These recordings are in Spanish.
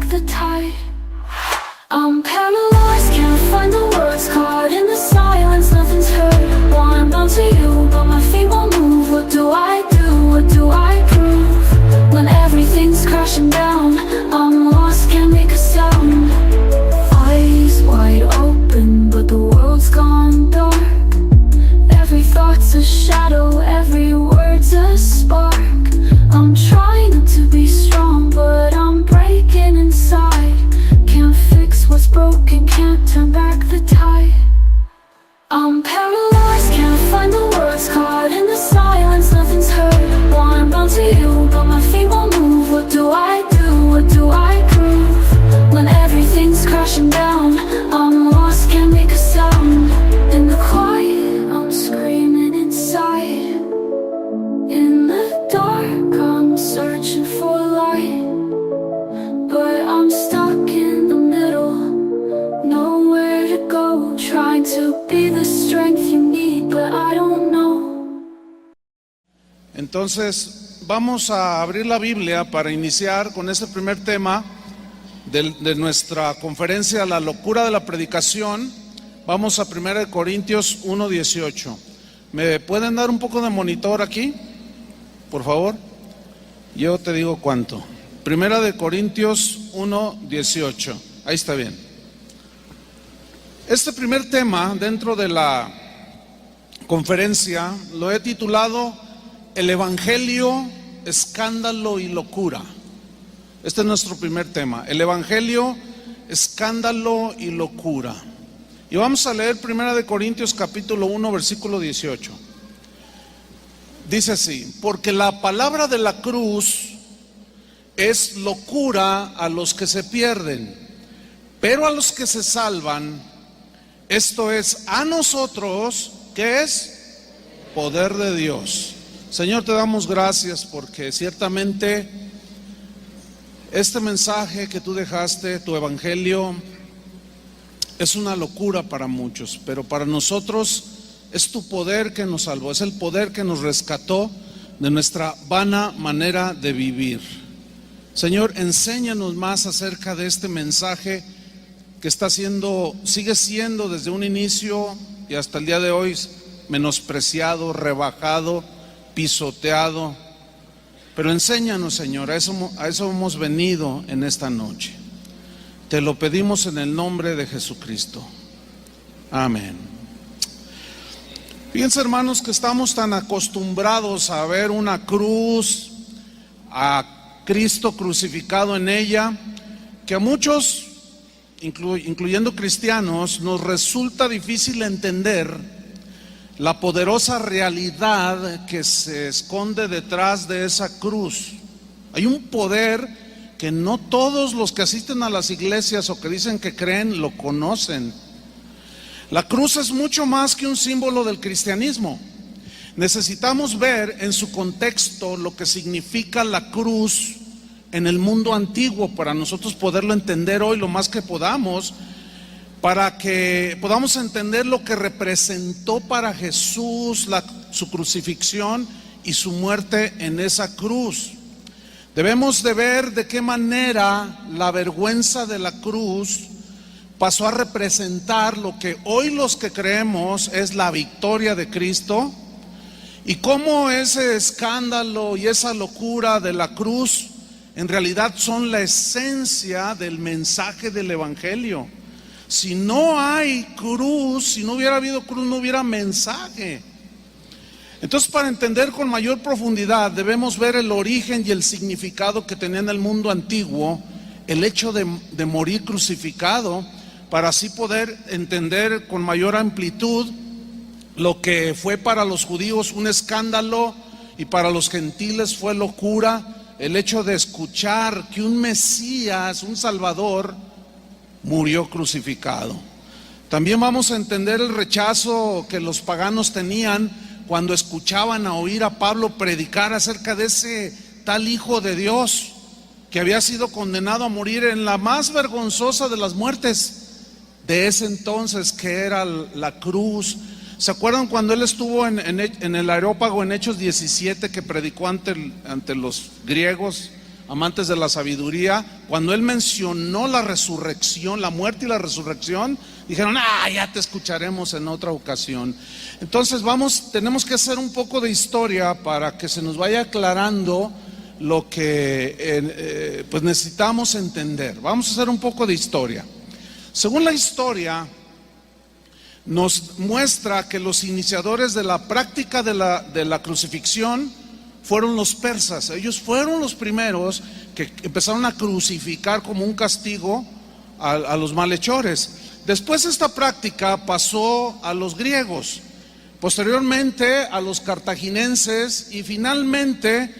the tide. I'm paralyzed, can't find the words, caught in the silence, nothing's heard. Well, I'm bound to you, but my feet won't move. What do I do? What do I prove? When everything's crashing down, I'm lost, can't make a sound. Eyes wide open, but the world's gone dark. Every thought's a shadow, every word's a spark. I'm trying not to be strong, but I'm breaking inside. Can't fix what's broken, can't turn back the tide. I'm paralyzed, can't find the words, caught in the silence, nothing's heard. Well, I'm bound to you, but my feet won't move. What do I do? What do I prove? When everything's crashing down, I'm lost, can't make a sound. In the quiet, I'm screaming inside. In the dark, I'm searching for light, but I'm stuck in the middle, nowhere to go. Trying to be the strength you need, but I don't know. Entonces vamos a abrir la Biblia para iniciar con ese primer tema de nuestra conferencia, La locura de la predicación. Vamos a 1 Corintios 1:18. ¿Me pueden dar un poco de monitor aquí, por favor? Yo te digo cuánto. 1 Corintios 1:18. Ahí está bien. Este primer tema dentro de la conferencia lo he titulado El Evangelio, Escándalo y Locura. Este es nuestro primer tema, el Evangelio, Escándalo y Locura. Y vamos a leer 1 Corintios capítulo 1 versículo 18. Dice así: porque la palabra de la cruz es locura a los que se pierden, pero a los que se salvan, esto es, a nosotros, ¿qué es? Poder de Dios. Señor, te damos gracias porque ciertamente este mensaje que tú dejaste, tu evangelio, es una locura para muchos, pero para nosotros es tu poder que nos salvó, es el poder que nos rescató de nuestra vana manera de vivir. Señor, enséñanos más acerca de este mensaje que sigue siendo desde un inicio y hasta el día de hoy menospreciado, rebajado, pisoteado. Pero enséñanos, Señor, a eso hemos venido en esta noche. Te lo pedimos en el nombre de Jesucristo. Amén. Fíjense, hermanos, que estamos tan acostumbrados a ver una cruz, a Cristo crucificado en ella, que a muchos, incluyendo cristianos, nos resulta difícil entender la poderosa realidad que se esconde detrás de esa cruz. Hay un poder que no todos los que asisten a las iglesias o que dicen que creen lo conocen. La cruz es mucho más que un símbolo del cristianismo. Necesitamos ver en su contexto lo que significa la cruz en el mundo antiguo para nosotros poderlo entender hoy lo más que podamos, para que podamos entender lo que representó para Jesús su crucifixión y su muerte en esa cruz. Debemos de ver de qué manera la vergüenza de la cruz pasó a representar lo que hoy los que creemos es la victoria de Cristo, y cómo ese escándalo y esa locura de la cruz en realidad son la esencia del mensaje del evangelio. Si no hay cruz, si no hubiera habido cruz, no hubiera mensaje. Entonces, para entender con mayor profundidad, debemos ver el origen y el significado que tenía en el mundo antiguo el hecho de morir crucificado, para así poder entender con mayor amplitud lo que fue para los judíos un escándalo y para los gentiles fue locura, el hecho de escuchar que un Mesías, un Salvador, murió crucificado. También vamos a entender el rechazo que los paganos tenían cuando escuchaban a oír a Pablo predicar acerca de ese tal Hijo de Dios que había sido condenado a morir en la más vergonzosa de las muertes de ese entonces, que era la cruz. ¿Se acuerdan cuando él estuvo en el Areópago en Hechos 17, que predicó ante los griegos amantes de la sabiduría, cuando él mencionó la resurrección, la muerte y la resurrección, dijeron, ya te escucharemos en otra ocasión. Entonces tenemos que hacer un poco de historia para que se nos vaya aclarando lo que pues necesitamos entender. Vamos a hacer un poco de historia. Según la historia, nos muestra que los iniciadores de la práctica de la crucifixión fueron los persas. Ellos fueron los primeros que empezaron a crucificar como un castigo a los malhechores. Después esta práctica pasó a los griegos, posteriormente a los cartagineses, y finalmente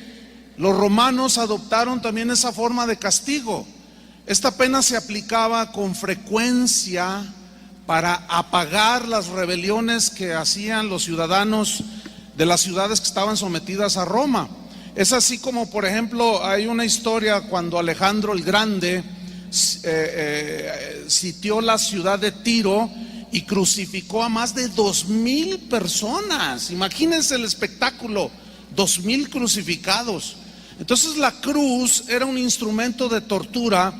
los romanos adoptaron también esa forma de castigo. Esta pena se aplicaba con frecuencia para apagar las rebeliones que hacían los ciudadanos de las ciudades que estaban sometidas a Roma. Es así como, por ejemplo, hay una historia cuando Alejandro el Grande sitió la ciudad de Tiro y crucificó a más de 2,000 personas. Imagínense el espectáculo, 2,000 crucificados. Entonces la cruz era un instrumento de tortura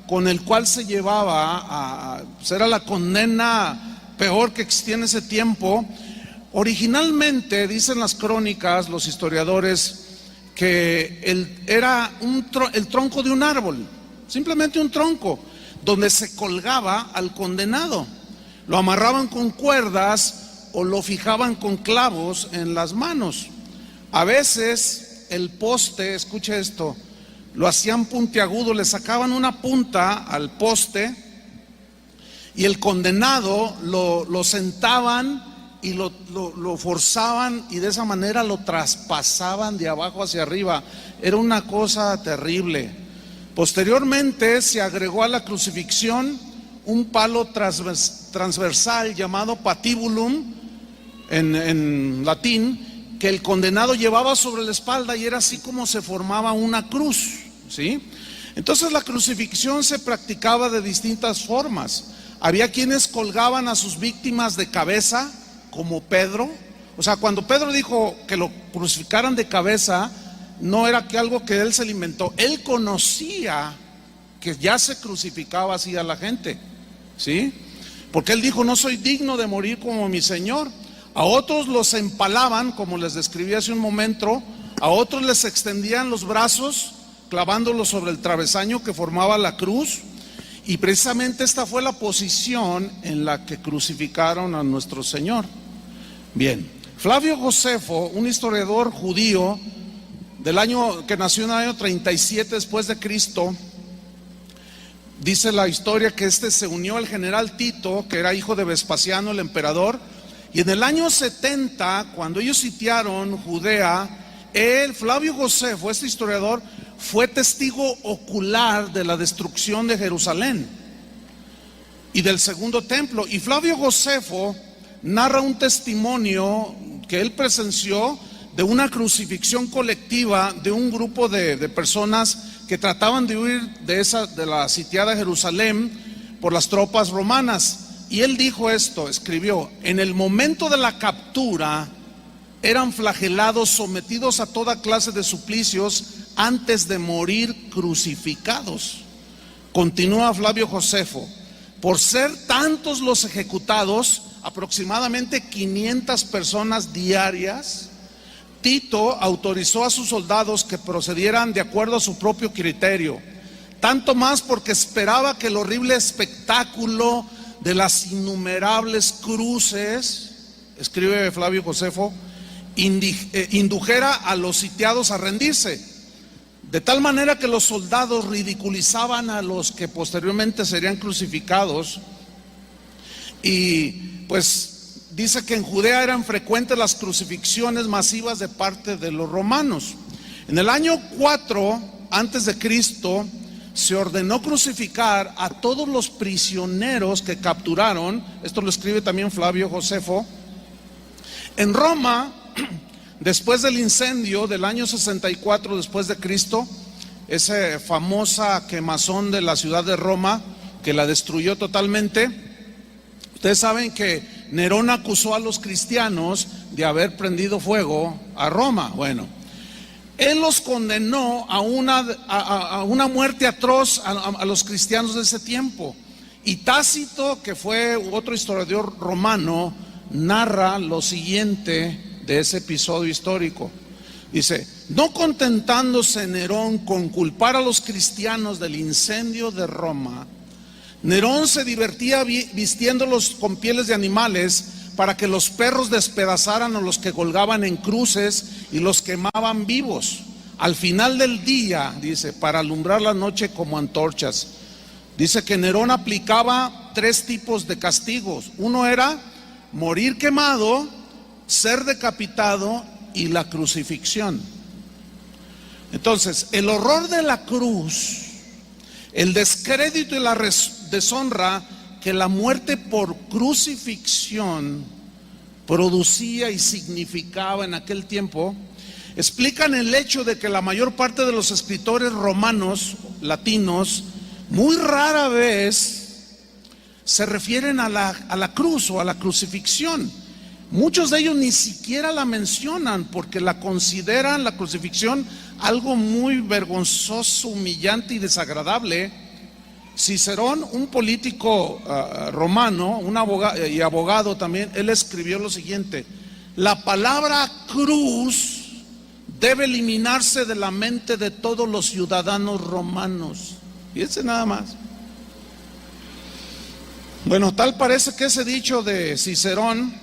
con el cual se llevaba era la condena peor que existía en ese tiempo. Originalmente, dicen las crónicas, los historiadores, que era el tronco de un árbol, simplemente un tronco, donde se colgaba al condenado. Lo amarraban con cuerdas o lo fijaban con clavos en las manos. A veces el poste, escuche esto, lo hacían puntiagudo, le sacaban una punta al poste y el condenado lo sentaban y lo forzaban, y de esa manera lo traspasaban de abajo hacia arriba. Era una cosa terrible. Posteriormente se agregó a la crucifixión un palo transversal llamado patibulum en latín, que el condenado llevaba sobre la espalda, y era así como se formaba una cruz, ¿sí? Entonces la crucifixión se practicaba de distintas formas. Había quienes colgaban a sus víctimas de cabeza, como Pedro. O sea, cuando Pedro dijo que lo crucificaran de cabeza, no era que algo que él se le inventó. Él conocía que ya se crucificaba así a la gente, ¿sí? Porque él dijo, no soy digno de morir como mi Señor. A otros los empalaban, como les describí hace un momento. A otros les extendían los brazos, clavándolos sobre el travesaño que formaba la cruz. Y precisamente esta fue la posición en la que crucificaron a nuestro Señor. Bien, Flavio Josefo, un historiador judío que nació en el año 37 después de Cristo, dice la historia que se unió al general Tito, que era hijo de Vespasiano, el emperador, y en el año 70, cuando ellos sitiaron Judea, Flavio Josefo, este historiador, fue testigo ocular de la destrucción de Jerusalén y del segundo templo. Y Flavio Josefo narra un testimonio que él presenció de una crucifixión colectiva de un grupo de personas que trataban de huir de la sitiada Jerusalén por las tropas romanas. Y él dijo esto, escribió: en el momento de la captura eran flagelados, sometidos a toda clase de suplicios antes de morir crucificados. Continúa Flavio Josefo: por ser tantos los ejecutados, aproximadamente 500 personas diarias, Tito autorizó a sus soldados que procedieran de acuerdo a su propio criterio, tanto más porque esperaba que el horrible espectáculo de las innumerables cruces, escribe Flavio Josefo, indujera a los sitiados a rendirse, de tal manera que los soldados ridiculizaban a los que posteriormente serían crucificados. Y pues dice que en Judea eran frecuentes las crucifixiones masivas de parte de los romanos. En el año 4 antes de Cristo se ordenó crucificar a todos los prisioneros que capturaron. Esto lo escribe también Flavio Josefo. En Roma, después del incendio del año 64 después de Cristo, esa famosa quemazón de la ciudad de Roma que la destruyó totalmente, ustedes saben que Nerón acusó a los cristianos de haber prendido fuego a Roma. Bueno, él los condenó a una muerte atroz a los cristianos de ese tiempo. Y Tácito, que fue otro historiador romano, narra lo siguiente de ese episodio histórico. Dice: no contentándose Nerón con culpar a los cristianos del incendio de Roma, Nerón se divertía vistiéndolos con pieles de animales para que los perros despedazaran a los que colgaban en cruces y los quemaban vivos. Al final del día, dice, para alumbrar la noche como antorchas. Dice que Nerón aplicaba 3 tipos de castigos. Uno era morir quemado, ser decapitado y la crucifixión. Entonces, el horror de la cruz, el descrédito y la deshonra que la muerte por crucifixión producía y significaba en aquel tiempo, explican el hecho de que la mayor parte de los escritores romanos, latinos, muy rara vez se refieren a la cruz o a la crucifixión. Muchos de ellos ni siquiera la mencionan porque la consideran, la crucifixión, algo muy vergonzoso, humillante y desagradable. Cicerón, un político romano, un abogado y abogado también, él escribió lo siguiente: la palabra cruz debe eliminarse de la mente de todos los ciudadanos romanos. Fíjense nada más. Bueno, tal parece que ese dicho de Cicerón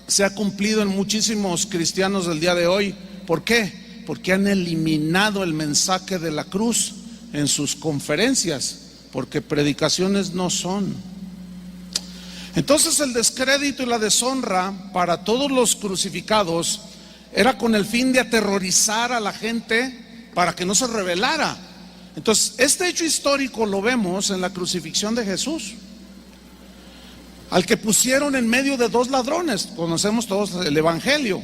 se ha cumplido en muchísimos cristianos del día de hoy. ¿Por qué? Porque han eliminado el mensaje de la cruz en sus conferencias, porque predicaciones no son. Entonces el descrédito y la deshonra para todos los crucificados era con el fin de aterrorizar a la gente para que no se rebelara. Entonces este hecho histórico lo vemos en la crucifixión de Jesús, al que pusieron en medio de 2 ladrones. Conocemos todos el evangelio.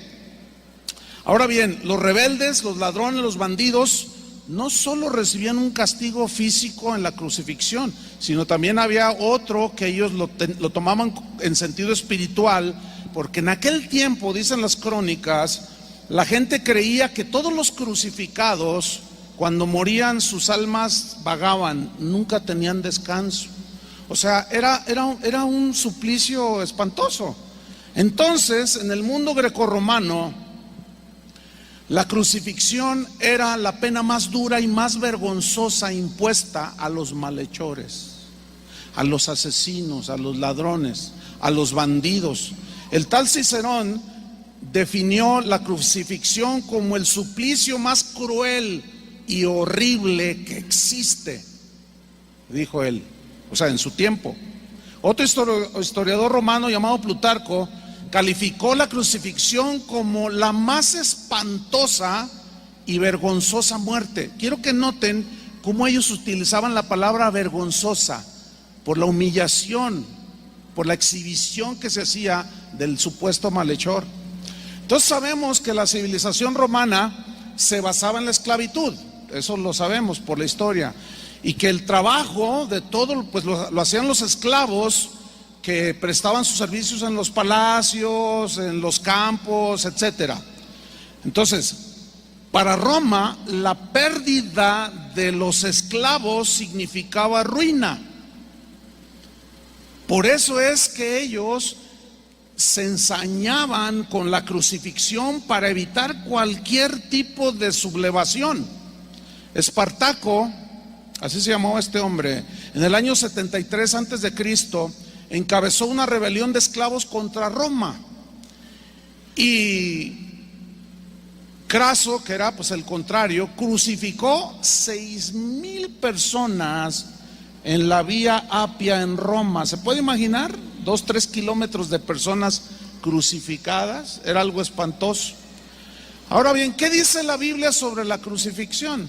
Ahora bien, los rebeldes, los ladrones, los bandidos no solo recibían un castigo físico en la crucifixión, sino también había otro que ellos lo tomaban en sentido espiritual, porque en aquel tiempo, dicen las crónicas, la gente creía que todos los crucificados, cuando morían, sus almas vagaban, nunca tenían descanso. O sea, era un suplicio espantoso. Entonces, en el mundo grecorromano, la crucifixión era la pena más dura y más vergonzosa impuesta a los malhechores, a los asesinos, a los ladrones, a los bandidos. El tal Cicerón definió la crucifixión como el suplicio más cruel y horrible que existe, dijo él, o sea, en su tiempo. Otro historiador romano llamado Plutarco calificó la crucifixión como la más espantosa y vergonzosa muerte. Quiero que noten cómo ellos utilizaban la palabra vergonzosa, por la humillación, por la exhibición que se hacía del supuesto malhechor. Entonces sabemos que la civilización romana se basaba en la esclavitud, eso lo sabemos por la historia, y que el trabajo de todo pues lo hacían los esclavos que prestaban sus servicios en los palacios, en los campos, etcétera. Entonces, para Roma, la pérdida de los esclavos significaba ruina. Por eso es que ellos se ensañaban con la crucifixión para evitar cualquier tipo de sublevación. Espartaco, así se llamaba este hombre, en el año 73 antes de Cristo, encabezó una rebelión de esclavos contra Roma. Y Craso, que era pues el contrario, crucificó 6,000 personas en la Vía Apia en Roma. ¿Se puede imaginar? 2-3 kilómetros de personas crucificadas. Era algo espantoso. Ahora bien, ¿qué dice la Biblia sobre la crucifixión?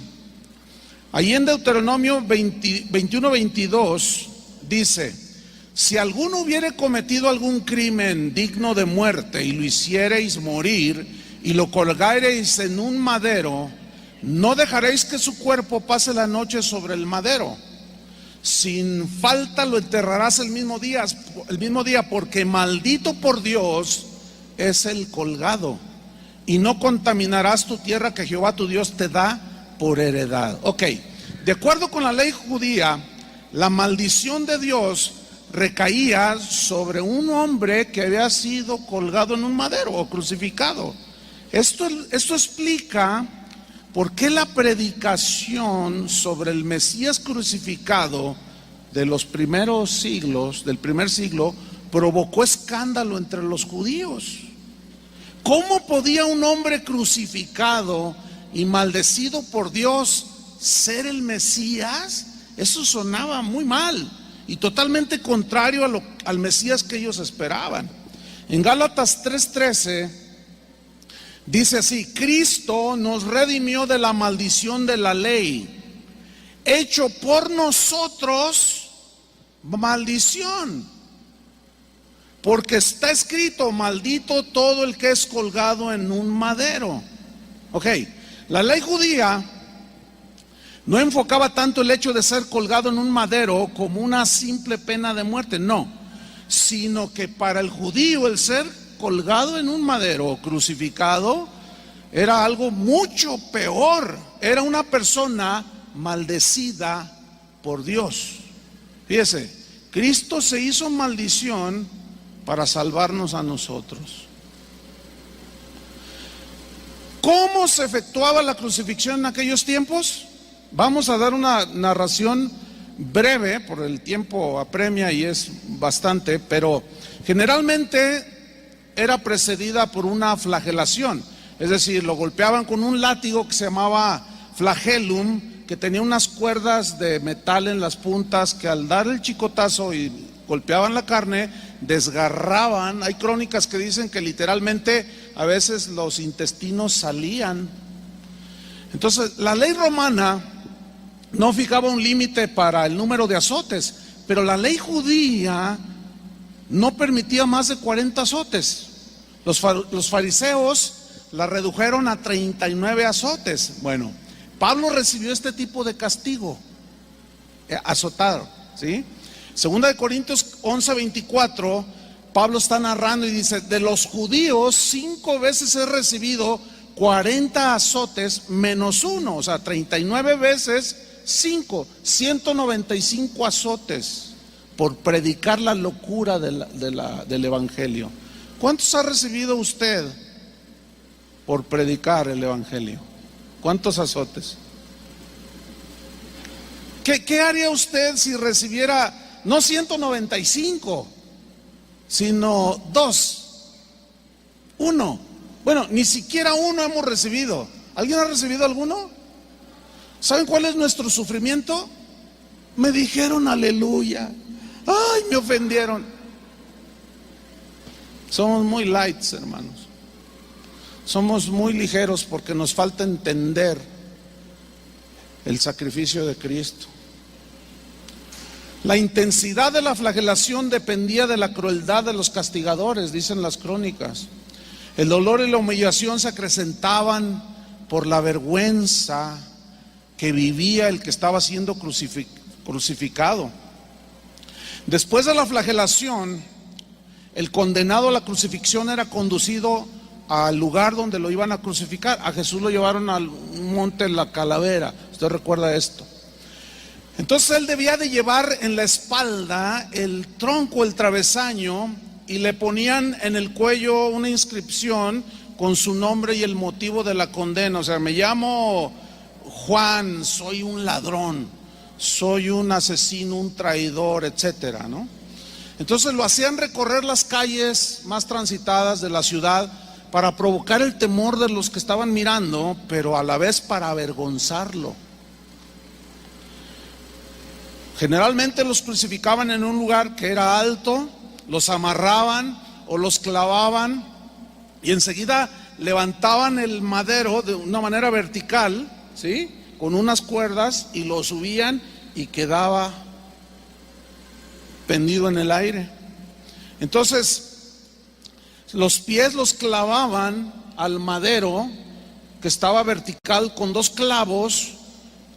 Allí en Deuteronomio 21-22 dice: si alguno hubiere cometido algún crimen digno de muerte y lo hiciereis morir y lo colgareis en un madero, no dejaréis que su cuerpo pase la noche sobre el madero. Sin falta lo enterrarás el mismo día, porque maldito por Dios es el colgado. y no contaminarás tu tierra que Jehová tu Dios te da por heredad. Ok, de acuerdo con la ley judía, la maldición de Dios recaía sobre un hombre que había sido colgado en un madero o crucificado. Esto explica por qué la predicación sobre el Mesías crucificado de los primeros siglos, del primer siglo, provocó escándalo entre los judíos. ¿Cómo podía un hombre crucificado y maldecido por Dios ser el Mesías? Eso sonaba muy mal y totalmente contrario al Mesías que ellos esperaban. En Gálatas 3:13 dice así: Cristo nos redimió de la maldición de la ley, hecho por nosotros maldición. Porque está escrito: maldito todo el que es colgado en un madero. Ok, la ley judía no enfocaba tanto el hecho de ser colgado en un madero como una simple pena de muerte, no, sino que para el judío el ser colgado en un madero o crucificado era algo mucho peor. Era una persona maldecida por Dios. Fíjese, Cristo se hizo maldición para salvarnos a nosotros. ¿Cómo se efectuaba la crucifixión en aquellos tiempos? Vamos a dar una narración breve, por el tiempo apremia y es bastante, pero generalmente era precedida por una flagelación. Es decir, lo golpeaban con un látigo que se llamaba flagellum, que tenía unas cuerdas de metal en las puntas que al dar el chicotazo y golpeaban la carne, desgarraban. Hay crónicas que dicen que literalmente a veces los intestinos salían. Entonces, la ley romana no fijaba un límite para el número de azotes, pero la ley judía no permitía más de 40 azotes. Los fariseos la redujeron a 39 azotes. Bueno, Pablo recibió este tipo de castigo, azotado, ¿sí? Segunda de Corintios 11:24, Pablo está narrando y dice: de los judíos 5 veces he recibido 40 azotes menos uno, o sea, 39 veces 5, 195 azotes por predicar la locura del evangelio. ¿Cuántos ha recibido usted por predicar el evangelio? ¿Cuántos azotes? ¿Qué haría usted si recibiera no 195, sino 2, 1? Bueno, ni siquiera uno hemos recibido. ¿Alguien ha recibido alguno? ¿Saben cuál es nuestro sufrimiento? Me dijeron aleluya. Ay, me ofendieron. Somos muy lights, hermanos. Somos muy ligeros porque nos falta entender el sacrificio de Cristo. La intensidad de la flagelación dependía de la crueldad de los castigadores, dicen las crónicas. El dolor y la humillación se acrecentaban por la vergüenza que vivía el que estaba siendo crucificado. Después de la flagelación, el condenado a la crucifixión era conducido al lugar donde lo iban a crucificar. A Jesús lo llevaron al monte La Calavera. Usted recuerda esto. Entonces él debía de llevar en la espalda el tronco, el travesaño, y le ponían en el cuello una inscripción con su nombre y el motivo de la condena. O sea, me llamo Juan, soy un ladrón, soy un asesino, un traidor, etcétera, ¿no? Entonces lo hacían recorrer las calles más transitadas de la ciudad para provocar el temor de los que estaban mirando, pero a la vez para avergonzarlo. Generalmente los crucificaban en un lugar que era alto, los amarraban o los clavaban y enseguida levantaban el madero de una manera vertical, ¿sí?, con unas cuerdas, y lo subían y quedaba pendido en el aire. Entonces los pies los clavaban al madero que estaba vertical con 2 clavos,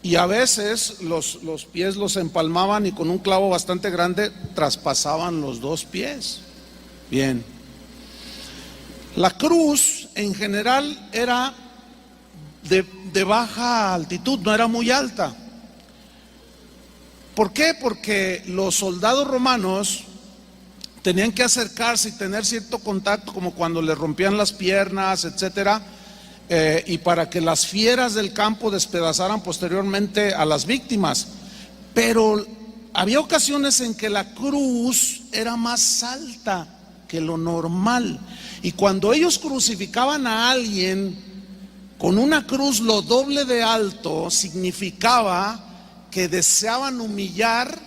y a veces los pies los empalmaban y con un clavo bastante grande traspasaban los 2 pies. Bien. La cruz en general era de baja altitud, no era muy alta. ¿Por qué? Porque los soldados romanos tenían que acercarse y tener cierto contacto, como cuando les rompían las piernas, etcétera, y para que las fieras del campo despedazaran posteriormente a las víctimas. Pero había ocasiones en que la cruz era más alta que lo normal, y cuando ellos crucificaban a alguien con una cruz lo doble de alto, significaba que deseaban humillar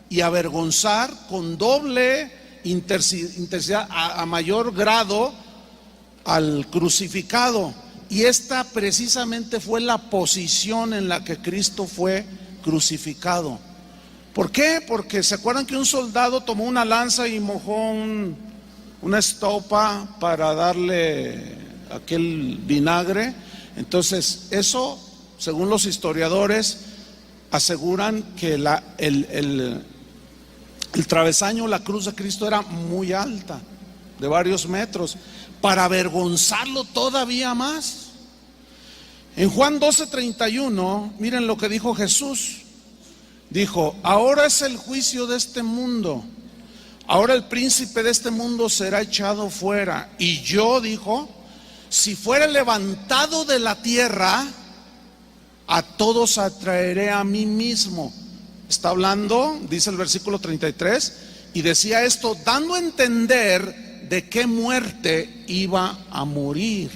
y avergonzar con doble intensidad, a mayor grado, al crucificado. Y esta precisamente fue la posición en la que Cristo fue crucificado. ¿Por qué? Porque se acuerdan que un soldado tomó una lanza y mojó una estopa para darle aquel vinagre. Entonces eso, según los historiadores, aseguran que el travesaño, la cruz de Cristo era muy alta, de varios metros, para avergonzarlo todavía más. En Juan 12:31, miren lo que dijo Jesús. Dijo: ahora es el juicio de este mundo, ahora el príncipe de este mundo será echado fuera. Y yo, dijo, si fuera levantado de la tierra, a todos atraeré a mí mismo. Está hablando, dice el versículo 33, y decía esto dando a entender de qué muerte iba a morir.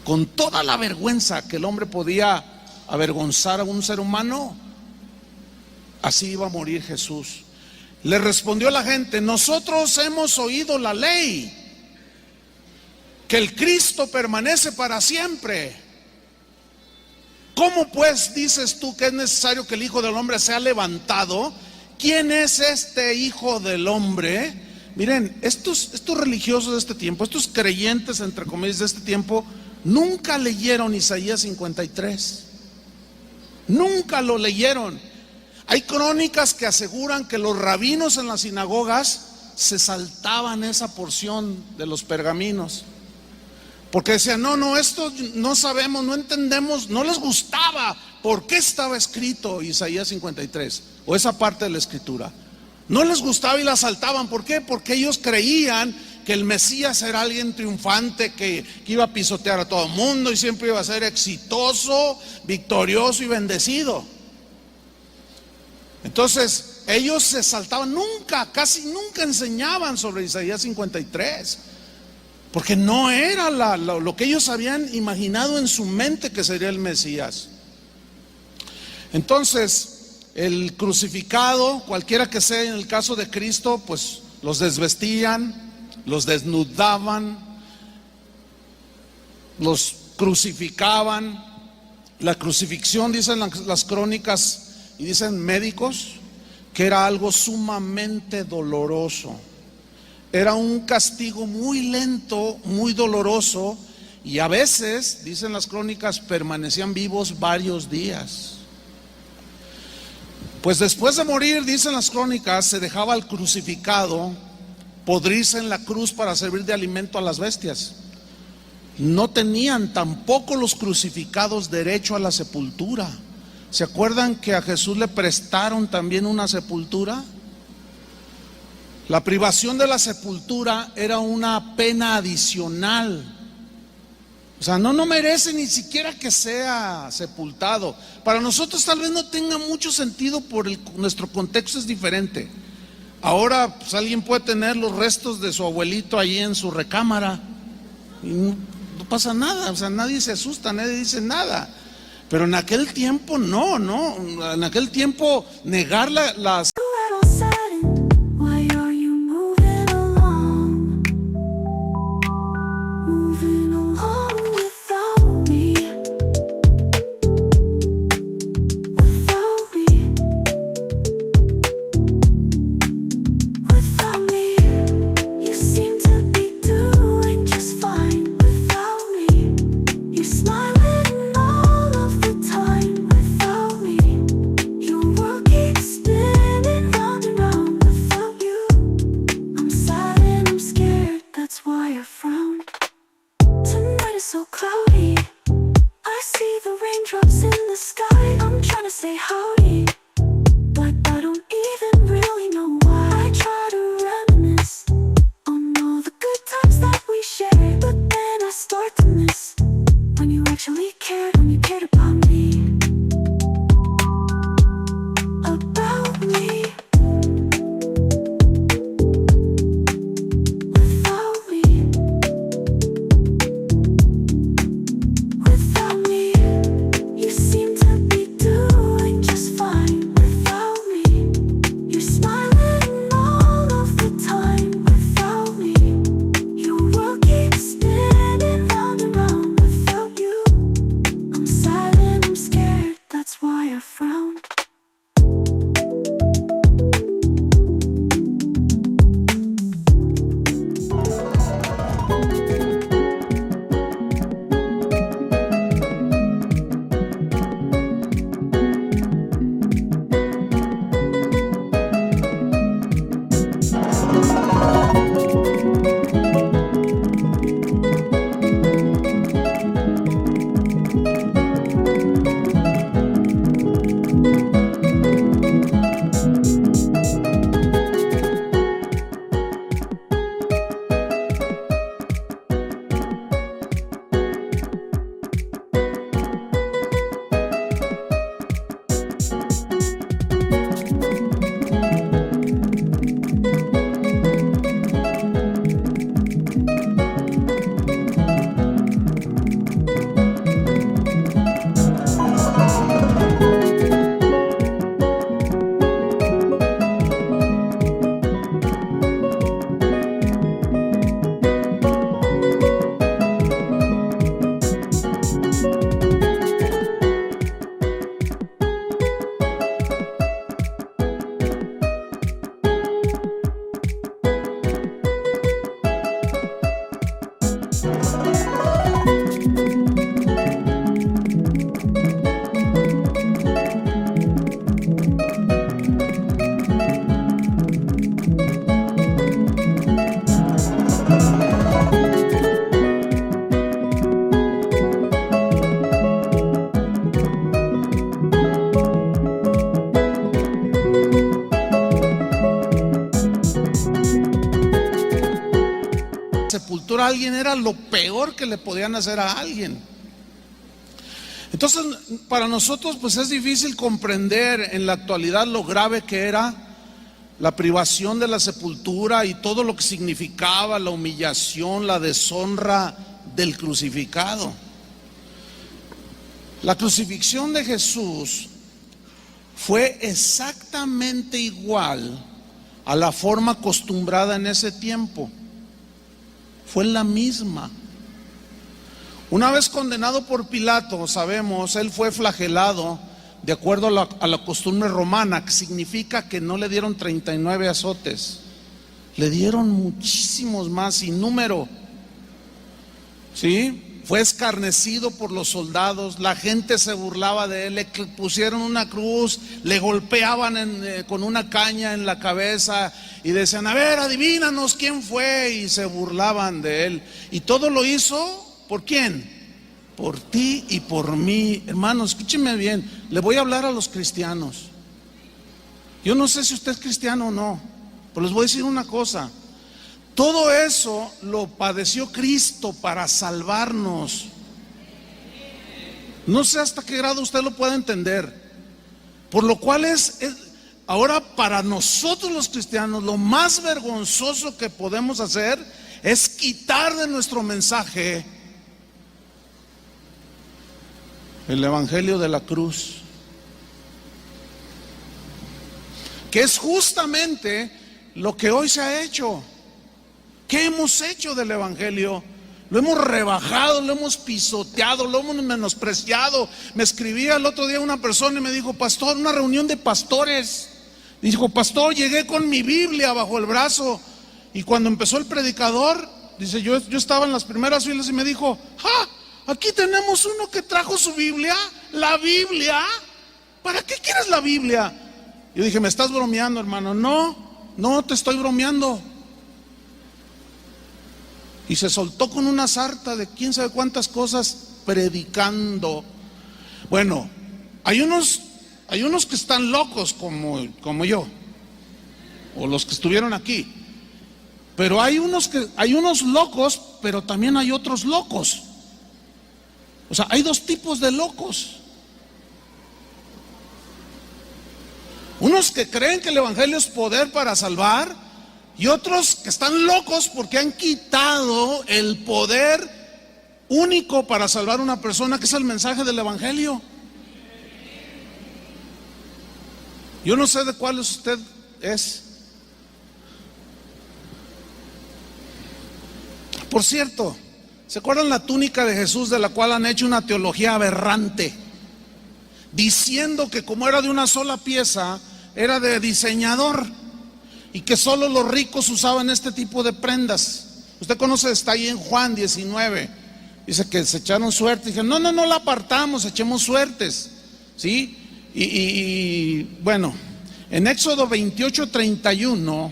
Con toda la vergüenza que el hombre podía avergonzar a un ser humano, así iba a morir Jesús. Le respondió la gente: nosotros hemos oído la ley, que el Cristo permanece para siempre. ¿Cómo pues dices tú que es necesario que el Hijo del Hombre sea levantado? ¿Quién es este Hijo del Hombre? Miren, estos religiosos de este tiempo, estos creyentes entre comillas de este tiempo, nunca leyeron Isaías 53. Nunca lo leyeron. Hay crónicas que aseguran que los rabinos en las sinagogas se saltaban esa porción de los pergaminos, porque decían: no, esto no sabemos, no entendemos, no les gustaba por qué estaba escrito Isaías 53 o esa parte de la escritura. No les gustaba y la saltaban. ¿Por qué? Porque ellos creían que el Mesías era alguien triunfante, que iba a pisotear a todo el mundo y siempre iba a ser exitoso, victorioso y bendecido. Entonces ellos se saltaban, casi nunca enseñaban sobre Isaías 53, porque no era lo que ellos habían imaginado en su mente que sería el Mesías. Entonces el crucificado, cualquiera que sea en el caso de Cristo, pues los desvestían, los desnudaban, los crucificaban. La crucifixión, dicen las crónicas y dicen médicos, que era algo sumamente doloroso. Era un castigo muy lento, muy doloroso, y a veces, dicen las crónicas, permanecían vivos varios días. Pues después de morir, dicen las crónicas, se dejaba al crucificado podrirse en la cruz para servir de alimento a las bestias. No tenían tampoco los crucificados derecho a la sepultura. ¿Se acuerdan que a Jesús le prestaron también una sepultura? La privación de la sepultura era una pena adicional. O sea, no merece ni siquiera que sea sepultado. Para nosotros tal vez no tenga mucho sentido, nuestro contexto es diferente. Ahora pues alguien puede tener los restos de su abuelito ahí en su recámara y no pasa nada, o sea, nadie se asusta, nadie dice nada. Pero en aquel tiempo no, en aquel tiempo negar las Why are you moving along? Moving along without me. Without me. Without me. You seem to be doing just fine without me. You're smiling all of the time without me. Your world keeps spinning. raindrops in the sky. I'm trying to say howdy, but I don't even really know why. I try to reminisce on all the good times that we shared, but then I start to miss when you actually cared, when you cared about me. About me. Without me. Without me. You seem to be doing just fine. Without me. You're smiling all of the time. Without me. Your world keeps spinning round and round. Without you, I'm silent, I'm scared. That's why I frown. Sepultura a alguien era lo peor que le podían hacer a alguien. Entonces, para nosotros pues es difícil comprender en la actualidad lo grave que era la privación de la sepultura y todo lo que significaba la humillación, la deshonra del crucificado. La crucifixión de Jesús fue exactamente igual a la forma acostumbrada en ese tiempo. Fue la misma. Una vez condenado por Pilato, sabemos, él fue flagelado de acuerdo a la costumbre romana, que significa que no le dieron 39 azotes, le dieron muchísimos más, sin número. ¿Sí? Fue escarnecido por los soldados, la gente se burlaba de él, le pusieron una cruz, le golpeaban con una caña en la cabeza y decían, a ver, adivínanos quién fue, y se burlaban de él. Y todo lo hizo, ¿por quién? Por ti y por mí. Hermanos, escúchenme bien, le voy a hablar a los cristianos. Yo no sé si usted es cristiano o no, pero les voy a decir una cosa. Todo eso lo padeció Cristo para salvarnos. No sé hasta qué grado usted lo puede entender. Por lo cual ahora para nosotros los cristianos lo más vergonzoso que podemos hacer es quitar de nuestro mensaje el evangelio de la cruz, que es justamente lo que hoy se ha hecho. ¿Qué hemos hecho del evangelio? Lo hemos rebajado, lo hemos pisoteado, lo hemos menospreciado. Me escribía el otro día una persona y me dijo, pastor, una reunión de pastores. Dijo, pastor, llegué con mi Biblia bajo el brazo. Y cuando empezó el predicador, dice, yo estaba en las primeras filas y me dijo, aquí tenemos uno que trajo su Biblia. ¿La Biblia? ¿Para qué quieres la Biblia? Yo dije, me estás bromeando, hermano. No te estoy bromeando. Y se soltó con una sarta de quién sabe cuántas cosas predicando. Bueno, hay unos que están locos como yo, o los que estuvieron aquí. Pero hay unos locos, pero también hay otros locos. O sea, hay dos tipos de locos. Unos que creen que el evangelio es poder para salvar, y otros que están locos porque han quitado el poder único para salvar a una persona, que es el mensaje del evangelio. Yo no sé de cuál usted es. Por cierto, ¿se acuerdan la túnica de Jesús, de la cual han hecho una teología aberrante, diciendo que como era de una sola pieza, era de diseñador y que solo los ricos usaban este tipo de prendas? Usted conoce, está ahí en Juan 19, dice que se echaron suerte. Dije, no la apartamos, echemos suertes, ¿sí? Y bueno, en Éxodo 28:31,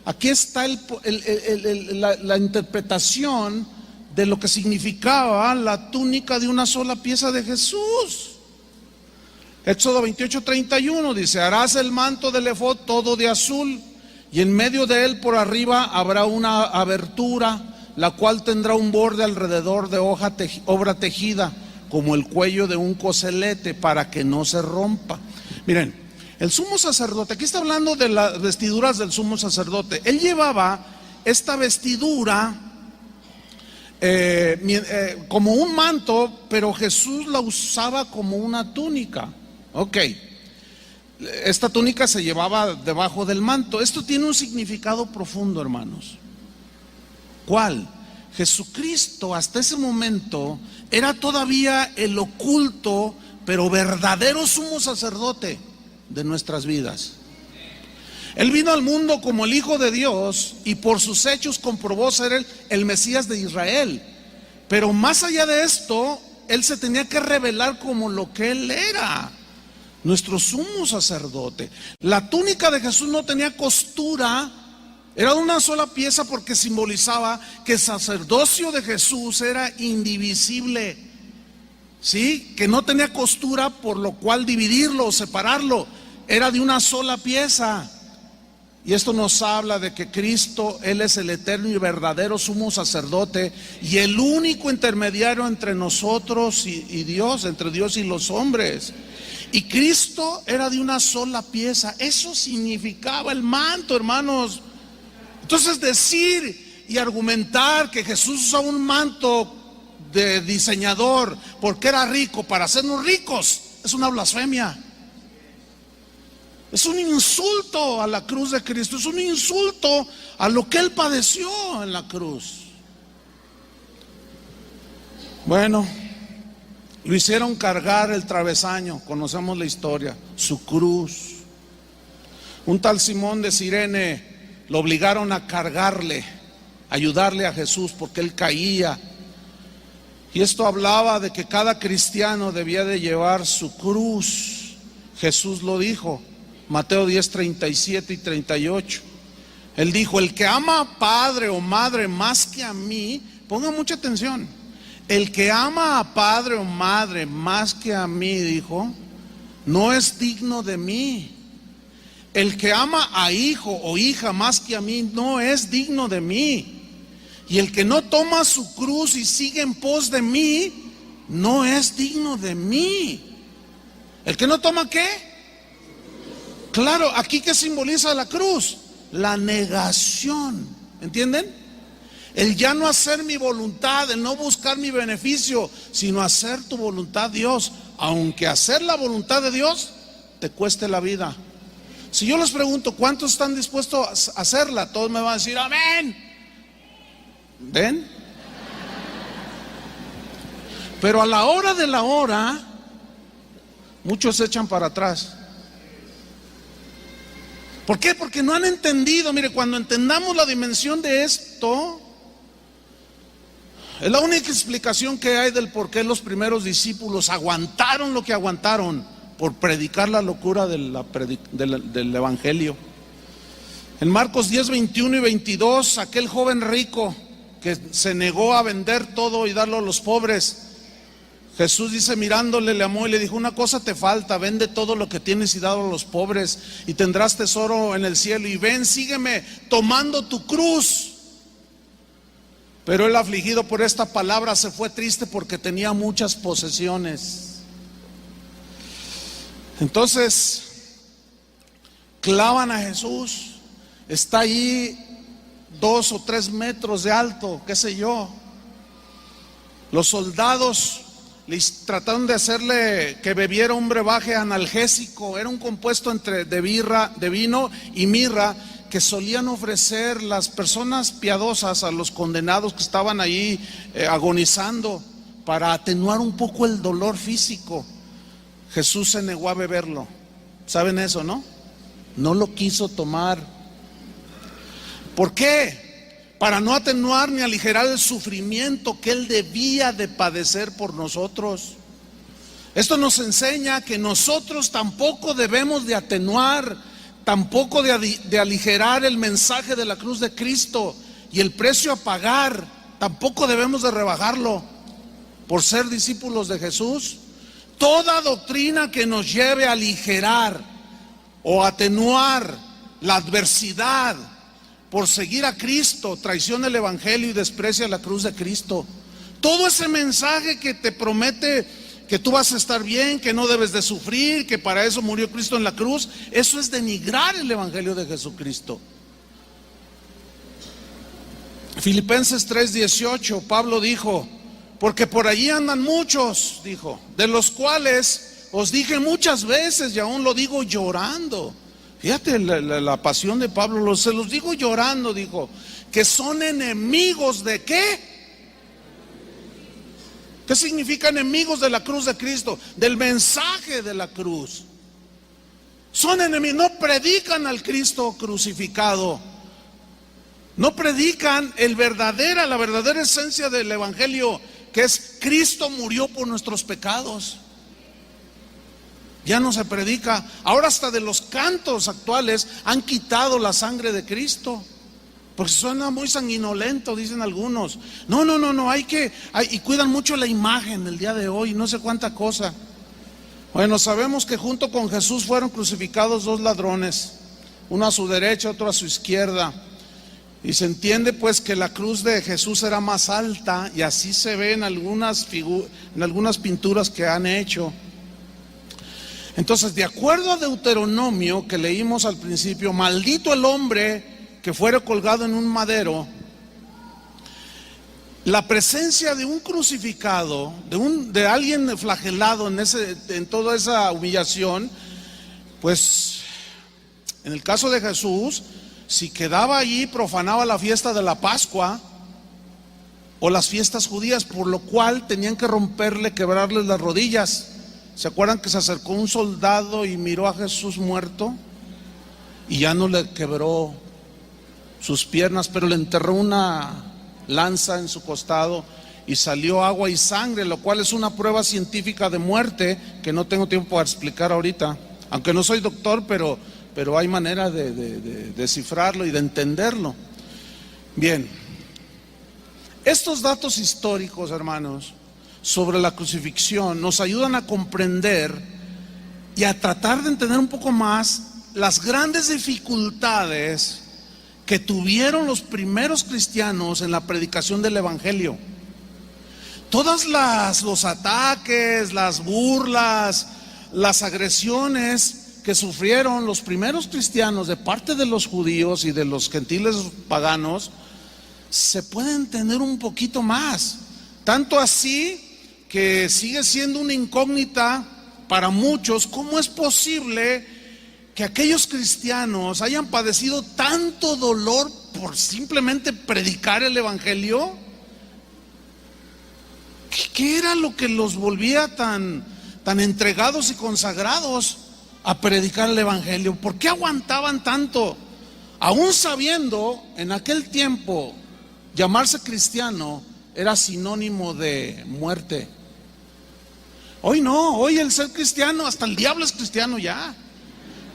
aquí está la interpretación de lo que significaba la túnica de una sola pieza de Jesús. Éxodo 28:31 dice: harás el manto del efod todo de azul, y en medio de él por arriba habrá una abertura, la cual tendrá un borde alrededor de obra tejida, como el cuello de un coselete, para que no se rompa. Miren, el sumo sacerdote, aquí está hablando de las vestiduras del sumo sacerdote. Él llevaba esta vestidura como un manto, pero Jesús la usaba como una túnica. Ok, esta túnica se llevaba debajo del manto. Esto tiene un significado profundo, hermanos. ¿Cuál? Jesucristo hasta ese momento era todavía el oculto, pero verdadero sumo sacerdote de nuestras vidas. Él vino al mundo como el Hijo de Dios y por sus hechos comprobó ser el Mesías de Israel. Pero más allá de esto, Él se tenía que revelar como lo que Él era, nuestro sumo sacerdote. La túnica de Jesús no tenía costura, era una sola pieza, porque simbolizaba que el sacerdocio de Jesús era indivisible, ¿sí? Que no tenía costura por lo cual dividirlo o separarlo, era de una sola pieza. Y esto nos habla de que Cristo, Él es el eterno y verdadero sumo sacerdote y el único intermediario entre nosotros y Dios, entre Dios y los hombres. Y Cristo era de una sola pieza. Eso significaba el manto, hermanos. Entonces, decir y argumentar que Jesús usaba un manto de diseñador porque era rico para hacernos ricos es una blasfemia. Es un insulto a la cruz de Cristo, es un insulto a lo que Él padeció en la cruz. Bueno, lo hicieron cargar el travesaño, conocemos la historia, su cruz. Un tal Simón de Cirene lo obligaron a cargarle, ayudarle a Jesús porque él caía. Y esto hablaba de que cada cristiano debía de llevar su cruz. Jesús lo dijo, Mateo 10:37 y 38. Él dijo: el que ama a padre o madre más que a mí, ponga mucha atención, el que ama a padre o madre más que a mí, dijo, no es digno de mí. El que ama a hijo o hija más que a mí no es digno de mí. Y el que no toma su cruz y sigue en pos de mí no es digno de mí. ¿El que no toma qué? Claro, aquí ¿qué simboliza la cruz? La negación, ¿entienden? El ya no hacer mi voluntad, el no buscar mi beneficio, sino hacer tu voluntad, Dios. Aunque hacer la voluntad de Dios te cueste la vida. Si yo les pregunto ¿cuántos están dispuestos a hacerla? Todos me van a decir amén. ¿Ven? Pero a la hora de la hora, muchos se echan para atrás. ¿Por qué? Porque no han entendido. Mire, cuando entendamos la dimensión de esto, es la única explicación que hay del por qué los primeros discípulos aguantaron lo que aguantaron por predicar la locura del evangelio. En Marcos 10:21 y 22, aquel joven rico que se negó a vender todo y darlo a los pobres, Jesús dice, mirándole, le amó y le dijo, una cosa te falta, vende todo lo que tienes y dalo a los pobres y tendrás tesoro en el cielo, y ven, sígueme tomando tu cruz. Pero él, afligido por esta palabra, se fue triste porque tenía muchas posesiones. Entonces clavan a Jesús, está allí 2 o 3 metros de alto, qué sé yo. Los soldados les trataron de hacerle que bebiera un brebaje analgésico. Era un compuesto de vino y mirra que solían ofrecer las personas piadosas a los condenados que estaban ahí agonizando, para atenuar un poco el dolor físico. Jesús se negó a beberlo. ¿Saben eso, no? No lo quiso tomar. ¿Por qué? Para no atenuar ni aligerar el sufrimiento que él debía de padecer por nosotros. Esto nos enseña que nosotros tampoco debemos de atenuar, tampoco de aligerar el mensaje de la cruz de Cristo, y el precio a pagar tampoco debemos de rebajarlo por ser discípulos de Jesús. Toda doctrina que nos lleve a aligerar o atenuar la adversidad por seguir a Cristo traiciona el evangelio y desprecia la cruz de Cristo. Todo ese mensaje que te promete que tú vas a estar bien, que no debes de sufrir, que para eso murió Cristo en la cruz, eso es denigrar el evangelio de Jesucristo. Filipenses 3:18, Pablo dijo, porque por allí andan muchos, dijo, de los cuales os dije muchas veces, y aún lo digo llorando. Fíjate la pasión de Pablo, se los digo llorando, dijo, que son enemigos ¿de qué? ¿Qué significa enemigos de la cruz de Cristo? Del mensaje de la cruz. Son enemigos, no predican al Cristo crucificado, no predican la verdadera esencia del evangelio, que es Cristo murió por nuestros pecados. Ya no se predica. Ahora hasta de los cantos actuales han quitado la sangre de Cristo, porque suena muy sanguinolento, dicen algunos. No, y cuidan mucho la imagen el día de hoy, no sé cuánta cosa. Bueno, sabemos que junto con Jesús fueron crucificados 2 ladrones, uno a su derecha, otro a su izquierda. Y se entiende pues que la cruz de Jesús era más alta, y así se ve en algunas pinturas que han hecho. Entonces, de acuerdo a Deuteronomio que leímos al principio, maldito el hombre que fuere colgado en un madero. La presencia de un crucificado, de alguien flagelado en toda esa humillación, pues en el caso de Jesús, si quedaba allí, profanaba la fiesta de la Pascua o las fiestas judías, por lo cual tenían que quebrarles las rodillas. ¿Se acuerdan que se acercó un soldado y miró a Jesús muerto y ya no le quebró sus piernas, pero le enterró una lanza en su costado y salió agua y sangre, lo cual es una prueba científica de muerte que no tengo tiempo para explicar ahorita, aunque no soy doctor, pero hay manera de descifrarlo y de entenderlo. Bien, estos datos históricos, hermanos, sobre la crucifixión nos ayudan a comprender y a tratar de entender un poco más las grandes dificultades que tuvieron los primeros cristianos en la predicación del evangelio. Todos los ataques, las burlas, las agresiones que sufrieron los primeros cristianos de parte de los judíos y de los gentiles paganos se pueden entender un poquito más. Tanto así que sigue siendo una incógnita para muchos, ¿cómo es posible que aquellos cristianos hayan padecido tanto dolor por simplemente predicar el evangelio? ¿Qué era lo que los volvía tan entregados y consagrados a predicar el evangelio? ¿Por qué aguantaban tanto? Aún sabiendo en aquel tiempo llamarse cristiano era sinónimo de muerte. Hoy no, hoy el ser cristiano, hasta el diablo es cristiano ya.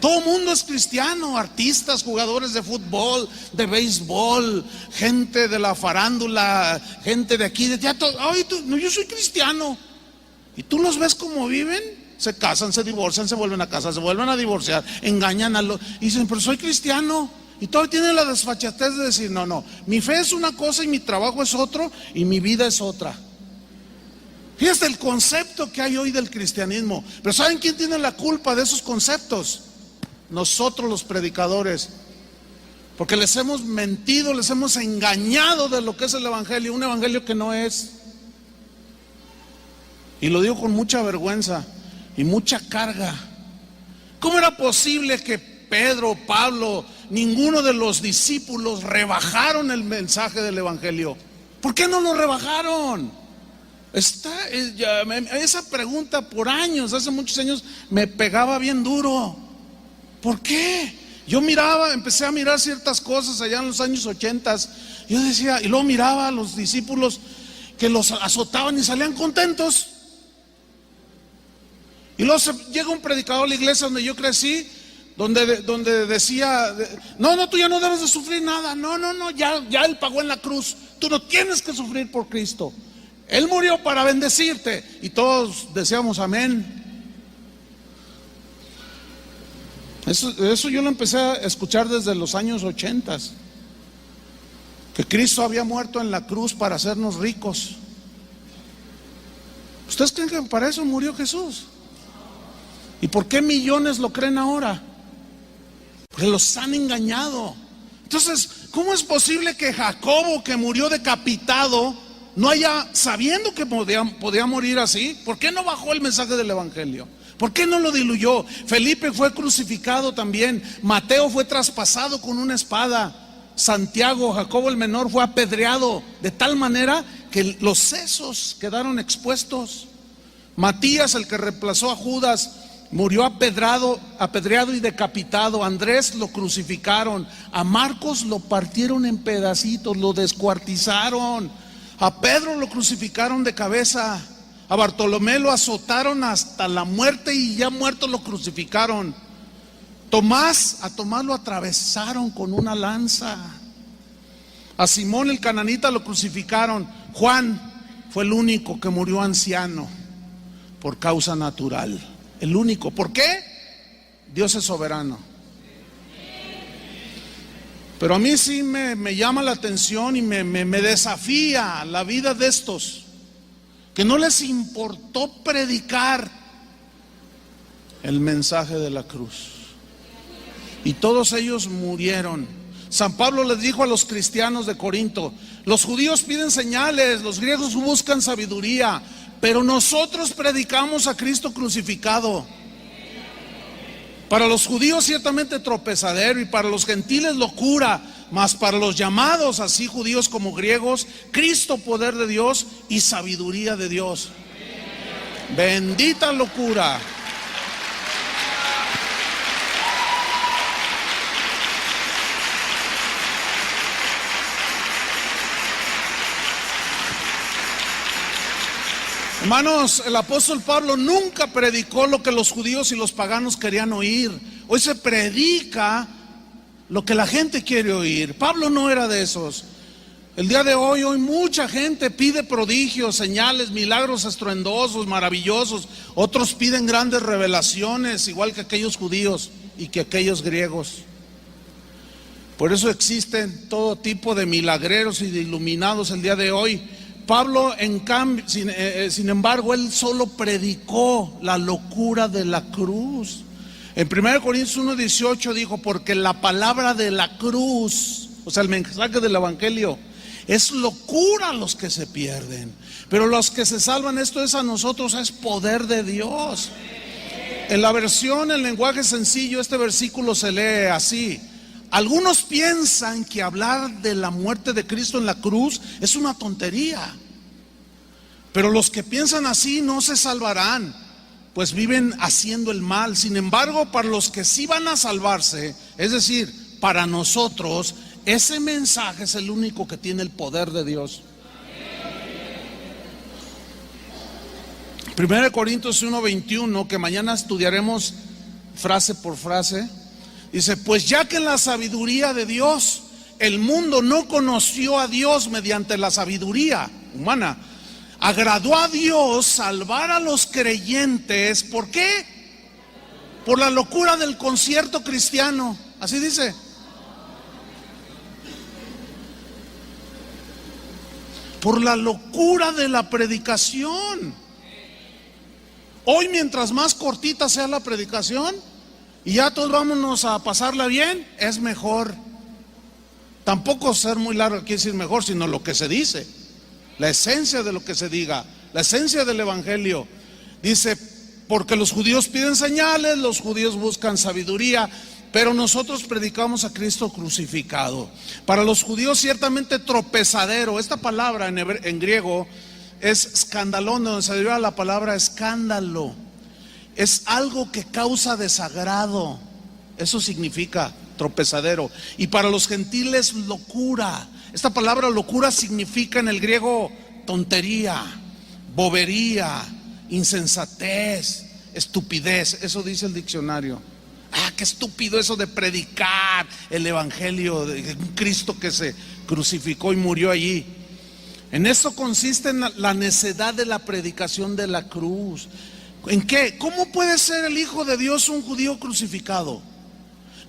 Todo el mundo es cristiano, artistas, jugadores de fútbol, de béisbol, gente de la farándula, gente de aquí, de teatro. Ay, no, yo soy cristiano. ¿Y tú los ves cómo viven? Se casan, se divorcian, se vuelven a casar, se vuelven a divorciar, engañan a los... Y dicen, pero soy cristiano. Y todavía tienen la desfachatez de decir, no, mi fe es una cosa y mi trabajo es otro y mi vida es otra. Fíjate el concepto que hay hoy del cristianismo. Pero ¿saben quién tiene la culpa de esos conceptos? Nosotros los predicadores. Porque les hemos mentido, les hemos engañado de lo que es el evangelio, un evangelio que no es. Y lo digo con mucha vergüenza y mucha carga. ¿Cómo era posible que Pedro, Pablo, ninguno de los discípulos rebajaron el mensaje del evangelio? ¿Por qué no lo rebajaron? Esa pregunta por años, hace muchos años, me pegaba bien duro. ¿Por qué? Yo empecé a mirar ciertas cosas allá en los años 80. Yo decía, y luego miraba a los discípulos que los azotaban y salían contentos. Y luego llega un predicador a la iglesia donde yo crecí, donde decía, no, tú ya no debes de sufrir nada. No, ya Él pagó en la cruz. Tú no tienes que sufrir por Cristo. Él murió para bendecirte. Y todos decíamos amén. Eso yo lo empecé a escuchar desde los años 80, que Cristo había muerto en la cruz para hacernos ricos. ¿Ustedes creen que para eso murió Jesús? ¿Y por qué millones lo creen ahora? Porque los han engañado. Entonces, ¿cómo es posible que Jacobo, que murió decapitado, no haya, sabiendo que podía morir así? ¿Por qué no bajó el mensaje del evangelio? ¿Por qué no lo diluyó? Felipe fue crucificado también. Mateo fue traspasado con una espada. Santiago, Jacobo el menor, fue apedreado de tal manera que los sesos quedaron expuestos. Matías, el que reemplazó a Judas, murió apedreado y decapitado. Andrés lo crucificaron. A Marcos lo partieron en pedacitos, lo descuartizaron. A Pedro lo crucificaron de cabeza. A Bartolomé lo azotaron hasta la muerte y ya muerto lo crucificaron. A Tomás lo atravesaron con una lanza. A Simón el cananita lo crucificaron. Juan fue el único que murió anciano por causa natural. El único. ¿Por qué? Dios es soberano. Pero a mí sí me llama la atención y me desafía la vida de estos que no les importó predicar el mensaje de la cruz. Y todos ellos murieron. San Pablo les dijo a los cristianos de Corinto: los judíos piden señales, los griegos buscan sabiduría, pero nosotros predicamos a Cristo crucificado. Para los judíos ciertamente tropezadero y para los gentiles locura, mas para los llamados, así judíos como griegos, Cristo poder de Dios y sabiduría de Dios. Bendita locura. Hermanos, el apóstol Pablo nunca predicó lo que los judíos y los paganos querían oír. Hoy se predica lo que la gente quiere oír. Pablo no era de esos. El día de hoy mucha gente pide prodigios, señales, milagros estruendosos, maravillosos. Otros piden grandes revelaciones, igual que aquellos judíos y que aquellos griegos. Por eso existen todo tipo de milagreros y de iluminados el día de hoy. Pablo, en cambio, sin embargo, él solo predicó la locura de la cruz. En 1 Corintios 1:18 dijo: porque la palabra de la cruz, o sea, el mensaje del evangelio, es locura a los que se pierden, pero los que se salvan, esto es a nosotros, es poder de Dios. En la versión en lenguaje sencillo, este versículo se lee así: algunos piensan que hablar de la muerte de Cristo en la cruz es una tontería, pero los que piensan así no se salvarán, pues viven haciendo el mal. Sin embargo, para los que sí van a salvarse, es decir, para nosotros, ese mensaje es el único que tiene el poder de Dios. 1 Corintios 1:21, que mañana estudiaremos frase por frase, dice: pues ya que en la sabiduría de Dios el mundo no conoció a Dios mediante la sabiduría humana, Agradó a Dios salvar a los creyentes. ¿Por qué? Por la locura del concierto cristiano. Así dice. Por la locura de la predicación. Hoy, mientras más cortita sea la predicación y ya todos vámonos a pasarla bien, es mejor. Tampoco ser muy largo quiere decir mejor, sino lo que se dice, la esencia de lo que se diga, la esencia del evangelio. Dice, porque los judíos piden señales, los judíos buscan sabiduría, pero nosotros predicamos a Cristo crucificado. Para los judíos ciertamente tropezadero. Esta palabra en griego es escandalón, donde se deriva la palabra escándalo. Es algo que causa desagrado. Eso significa tropezadero. Y para los gentiles locura. Esta palabra locura significa en el griego tontería, bobería, insensatez, estupidez. Eso dice el diccionario. Qué estúpido eso de predicar el evangelio de un Cristo que se crucificó y murió allí. En eso consiste en la necedad de la predicación de la cruz. ¿En qué? ¿Cómo puede ser el Hijo de Dios un judío crucificado?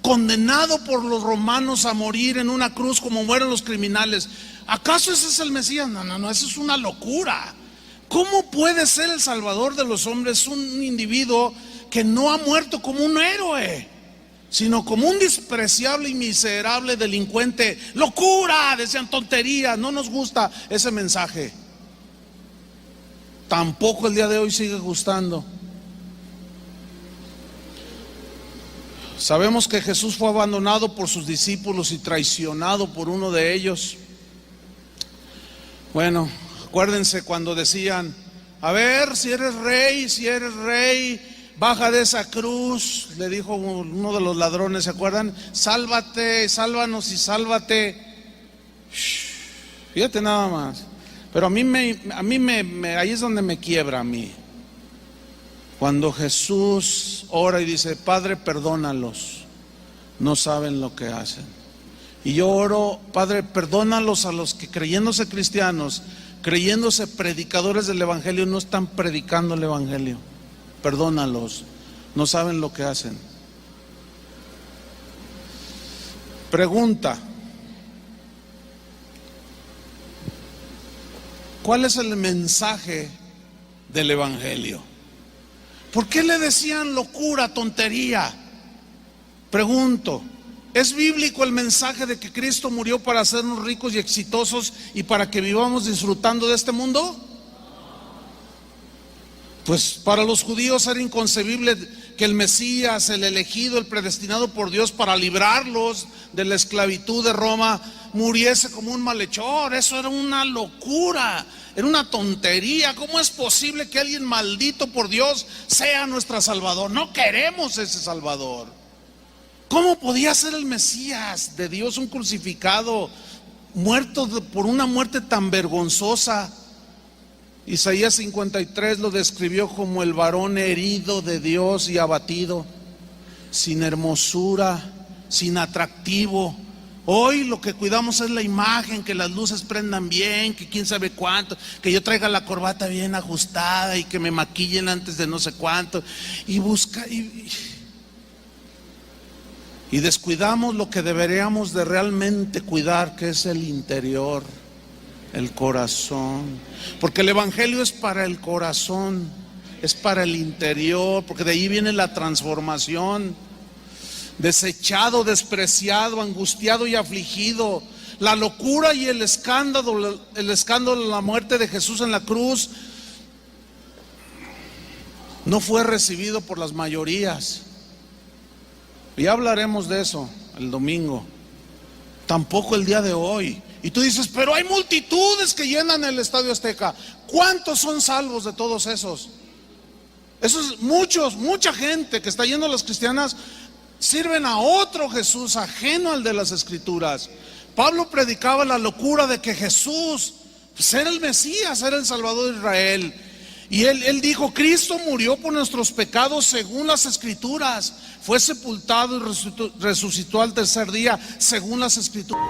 Condenado por los romanos a morir en una cruz como mueren los criminales. ¿Acaso ese es el Mesías? No, eso es una locura. ¿Cómo puede ser el Salvador de los hombres un individuo que no ha muerto como un héroe, sino como un despreciable y miserable delincuente? Locura, decían, tonterías. No nos gusta ese mensaje. Tampoco el día de hoy sigue gustando. Sabemos que Jesús fue abandonado por sus discípulos y traicionado por uno de ellos. Bueno, acuérdense cuando decían, a ver, si eres rey, baja de esa cruz. Le dijo uno de los ladrones, ¿se acuerdan? Sálvate, sálvanos y sálvate. Fíjate nada más. Pero a mí ahí es donde me quiebra a mí. Cuando Jesús ora y dice, Padre, perdónalos, no saben lo que hacen. Y yo oro, Padre, perdónalos a los que creyéndose cristianos, creyéndose predicadores del evangelio, no están predicando el evangelio. Perdónalos, no saben lo que hacen. Pregunta: ¿cuál es el mensaje del evangelio? ¿Por qué le decían locura, tontería? Pregunto, ¿es bíblico el mensaje de que Cristo murió para hacernos ricos y exitosos y para que vivamos disfrutando de este mundo? Pues para los judíos era inconcebible que el Mesías, el elegido, el predestinado por Dios para librarlos de la esclavitud de Roma, muriese como un malhechor. Eso era una locura, era una tontería. ¿Cómo es posible que alguien maldito por Dios sea nuestro Salvador? No queremos ese Salvador. ¿Cómo podía ser el Mesías de Dios un crucificado, muerto por una muerte tan vergonzosa? Isaías 53 lo describió como el varón herido de Dios y abatido, sin hermosura, sin atractivo. Hoy lo que cuidamos es la imagen, que las luces prendan bien, que quién sabe cuánto, que yo traiga la corbata bien ajustada y que me maquillen antes de no sé cuánto. Y descuidamos lo que deberíamos de realmente cuidar, que es el interior, el corazón. Porque el evangelio es para el corazón, es para el interior, porque de ahí viene la transformación. Desechado, despreciado, angustiado y afligido. La locura y el escándalo de la muerte de Jesús en la cruz no fue recibido por las mayorías. Y hablaremos de eso el domingo. Tampoco el día de hoy. Y tú dices, pero hay multitudes que llenan el Estadio Azteca. ¿Cuántos son salvos de todos esos? Esos mucha gente que está yendo a las cristianas sirven a otro Jesús ajeno al de las Escrituras. Pablo predicaba la locura de que Jesús era el Mesías, era el Salvador de Israel. Y él dijo, Cristo murió por nuestros pecados según las Escrituras, fue sepultado y resucitó al tercer día según las Escrituras.